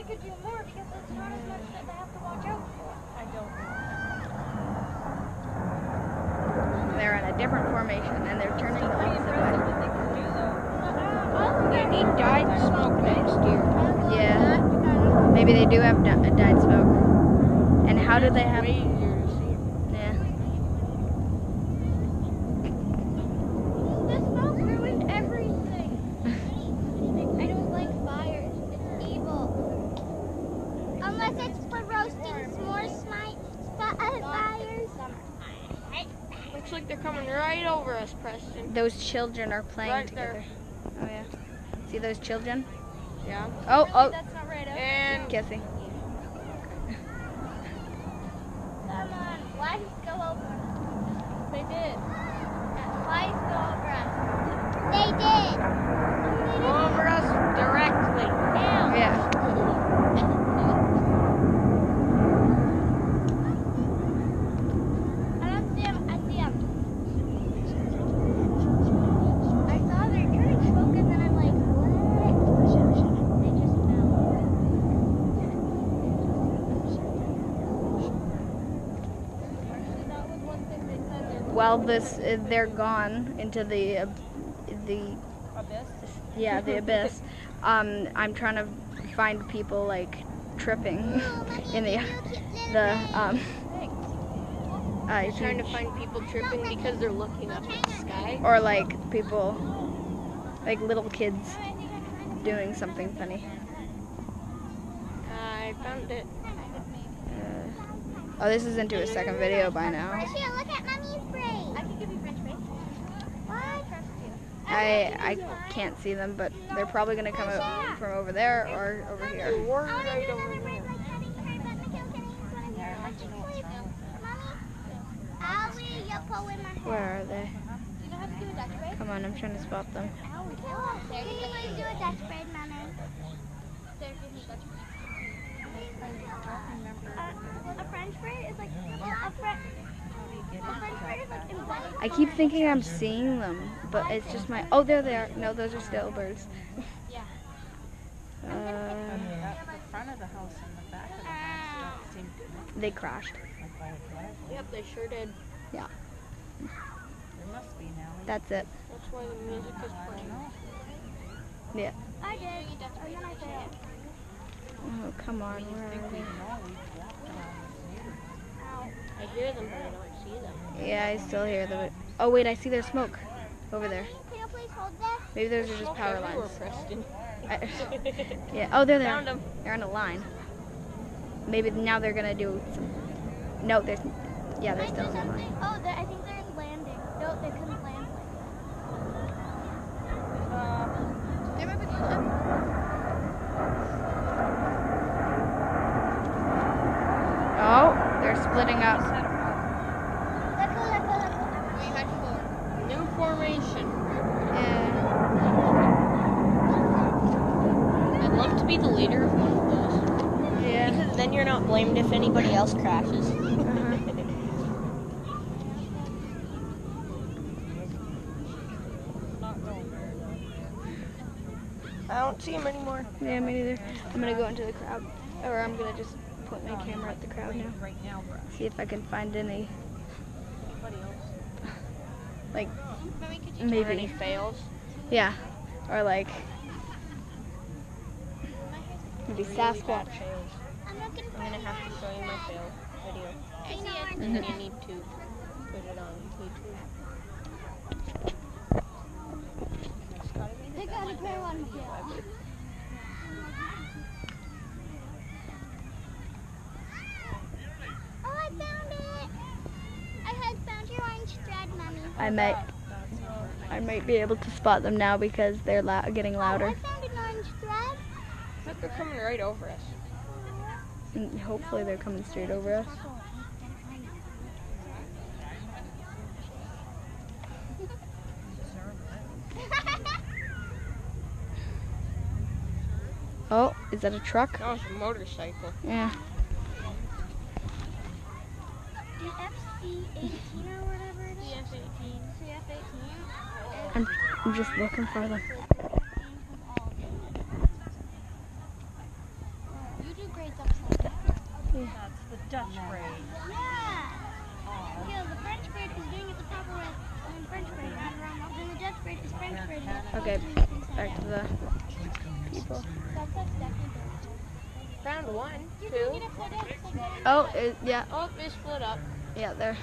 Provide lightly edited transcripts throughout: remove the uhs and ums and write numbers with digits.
could do more because it's not as much that they have to watch out for. I don't know. They're in a different formation and they're turning the opposite way. What they can do though. They need dyed smoke next year. Yeah. Maybe they do have dyed smoke. And how do they have? Way easier to see. Yeah. The smoke ruined everything. I don't like fires. It's evil. Unless it's for roasting s'mores fires. Looks like they're coming right over us, Preston. Those children are playing Right together. there. Oh yeah. See those children? Yeah. Oh, oh. That's not right. And Kissing. Come on, flies go over. They did. Flies go over us. They did. over us directly. Yeah. I don't see them. I see them. I saw they're turning smoke and then I'm like, what? They just fell. That was one thing they said. Well, they're gone into the Abyss. yeah, the abyss. I'm trying to find people like tripping in the I'm trying to find people tripping because they're looking up at the sky. or like people like little kids doing something funny. I found it. Oh, this is into a second video by now. Marcia, look at Mommy's braid. I can give you French braid. What? I trust you. I can't see them, but they're probably gonna come out from over there or over here. Or I want to right do over another braid there. like Cutting Hair, but Mikhail, can I use one of your electric blades? Mommy? Owie, you'll pull in my hair. Where are they? You know how to do a Dutch braid? Come on, I'm trying to spot them. Owie. There you go. Do a Dutch braid, Mama. There, give me Dutch braid. A French braid is like, a French braid is like embedded. I keep thinking I'm seeing them, but it's just my. Oh, there they are. No, those are still birds. Yeah. The front of the house and the back of the house don't seem to They crashed. Yep, they sure did. Yeah, There must be now. that's it. That's why the music is playing. Yeah. I did. And then I failed. Oh, come on. Where are they? I hear them, but I don't see them. Yeah, I still hear them. Oh, wait, I see their smoke over there. Can you please hold this? Maybe those are just Smoke power everywhere, lines. Preston. Yeah. Oh, there they are. Found them. They're on a line. Maybe now they're gonna do some. No, there's. Yeah, they're still on the line. Oh, I think they're landing. No, they couldn't land. They might be going up. Oh, they're splitting up. We had 4. New formation. Yeah. I'd love to be the leader of one of those. Yeah. Because then you're not blamed if anybody else crashes. I don't see him anymore. Yeah, me neither. I'm gonna go into the crowd, or I'm gonna just point my camera at the crowd now. Right now, bro. See if I can find any, like, Or any maybe, fails. yeah, or like, maybe Really Sasquatch. bad fails. I'm not gonna I'm gonna have to show you my fail video. I see it. And then you need to put it on YouTube. They got a pair on here. Oh, I found it. I had found your orange thread, Mommy. I might be able to spot them now because they're getting Oh, louder. I found an orange thread. Look, they're coming right over us. And hopefully they're coming straight over us. Oh, is that a truck? No, it's a motorcycle. Yeah. The FC-18 or whatever it is. CF-18. CF-18. I'm just looking for them. You braid's upside down. That's the Dutch braid. Yeah. Yeah, the French braid is doing it the proper way. And French braid, not around. Then the Dutch braid is French braid. Okay, back to the people. That's definitely good. Round 1, You 2. can get upside down. Upside down. Oh, yeah, Oh, they split up. yeah, there.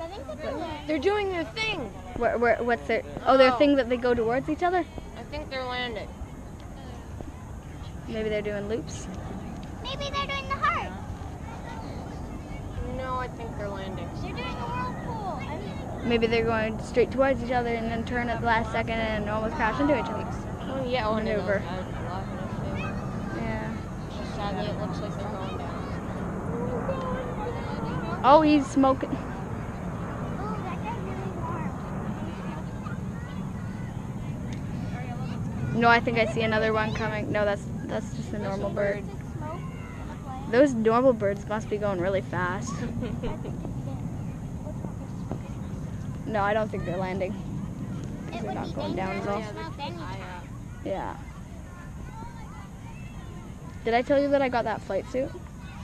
I think that they're landing. They're doing their thing. What's their? Oh, their thing that they go towards each other. I think they're landing. Maybe they're doing loops. Maybe they're doing the heart. No, I think they're landing. They're doing a whirlpool. Maybe they're going straight towards each other and then turn at the last second and almost crash into each other. Oh yeah, one of those. Maneuver. I would love it if they were. Yeah. Just sadly, it looks like they're going down. Oh, he's smoking. Oh, that guy's really warm. No, I think I see another one coming. No, that's just a normal bird. Smoke on the plane. Those normal birds must be going really fast. No, I don't think they're landing. It They're would not be going down at all. dangerous to smoke anything. Yeah. Did I tell you that I got that flight suit?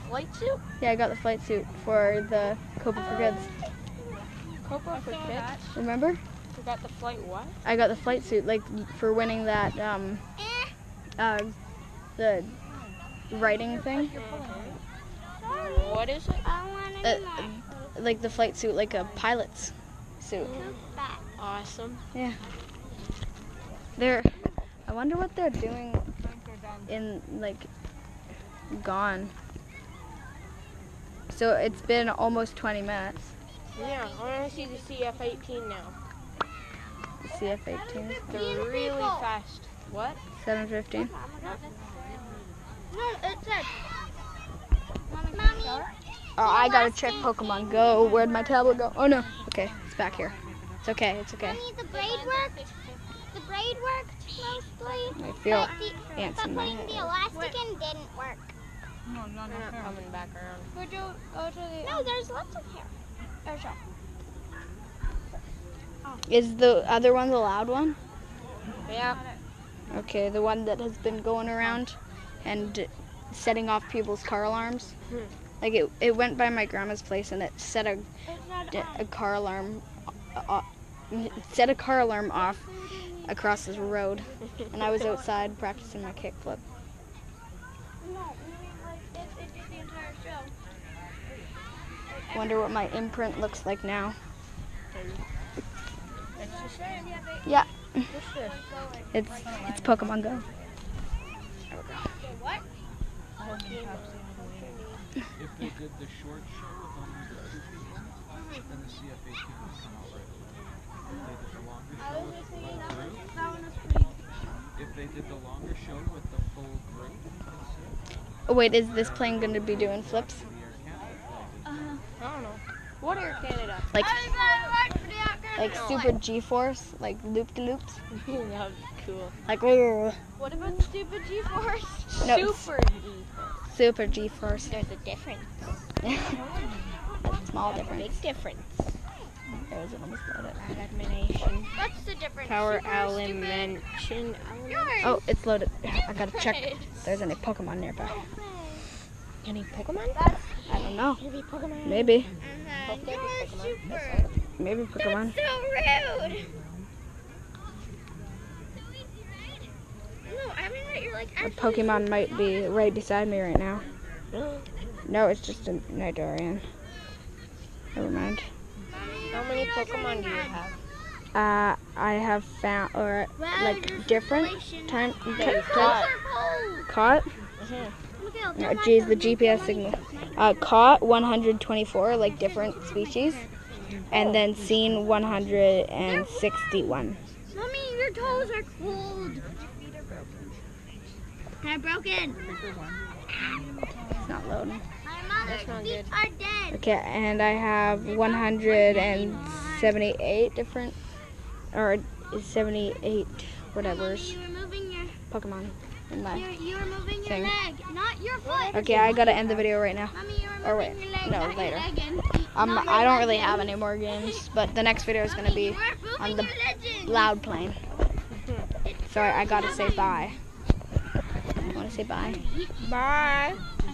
Flight suit? Yeah, I got the flight suit for the Copa for Kids. Copa for kids? Remember? You got the flight what? I got the flight suit like for winning that the writing thing. What is it? I want more. Like the flight suit, like a pilot's suit. Back. Awesome. Yeah. I wonder what they're doing in like gone. So it's been almost 20 minutes. Yeah, I want to see the CF-18 now. The CF-18. They're really fast. What? 7:15. No, it said. Mommy. Oh, I gotta check Pokemon Go. Where'd my tablet go? Oh no. Okay, it's back here. It's okay. It's okay. Mommy, the braid worked. The braid worked mostly. I feel But ants in my putting head. the elastic in didn't work. No, They're not coming back around. No, there's lots of hair. There's a. Is the other one the loud one? Yeah. Okay, the one that has been going around and setting off people's car alarms. Like it went by my grandma's place and it set a car alarm. Set a car alarm off across this road, and I was outside practicing my kickflip. No, like it did the entire show. Wonder what my imprint looks like now. It's just Yeah, what's this? it's Pokemon Go. There we go. What? If they did the short show with only the 2 people, then the CF-18 would come out right away. If they did the longer show with the full group, if they did the longer show with the full group, Oh, wait, is this plane going to be doing flips? the Air Canada flight is I don't know. What Air Canada? Like super G-force, like loop-de-loops? That would be cool. Like What about stupid G-force? No, Super G-force. super G-force. There's a difference. A small difference. Big difference. There was almost loaded. Elimination. What's the difference? Power Super or stupid? elimination. Yours. Oh, it's loaded. I gotta check if there's any Pokemon nearby. Any Pokemon? I don't know. Maybe Pokemon. Maybe. Hope they be Yours Pokemon. super. Maybe Pokemon. So rude. No, I mean that you're like A actually. Pokemon might be right beside me right now. No, it's just a Nidorian. Never mind. How many Pokemon do you have? I have found, or like different time Caught. caught. No, geez, the GPS signal. Caught 124, like different species, and then seen 161. Mommy, your toes are cold. They're broken. It's not loading. My mother's not feet good. are dead. Okay, and I have 178 different, or 78 whatever's You were moving your. Pokemon in my. You were moving your thing. leg, not your foot. Okay, I gotta end the video right now. Mommy, you were Or moving wait, your leg, no, not later. Your legend. I don't really have any more games, but the next video is gonna be on the loud plane. So I gotta say bye. I wanna say say bye. Bye.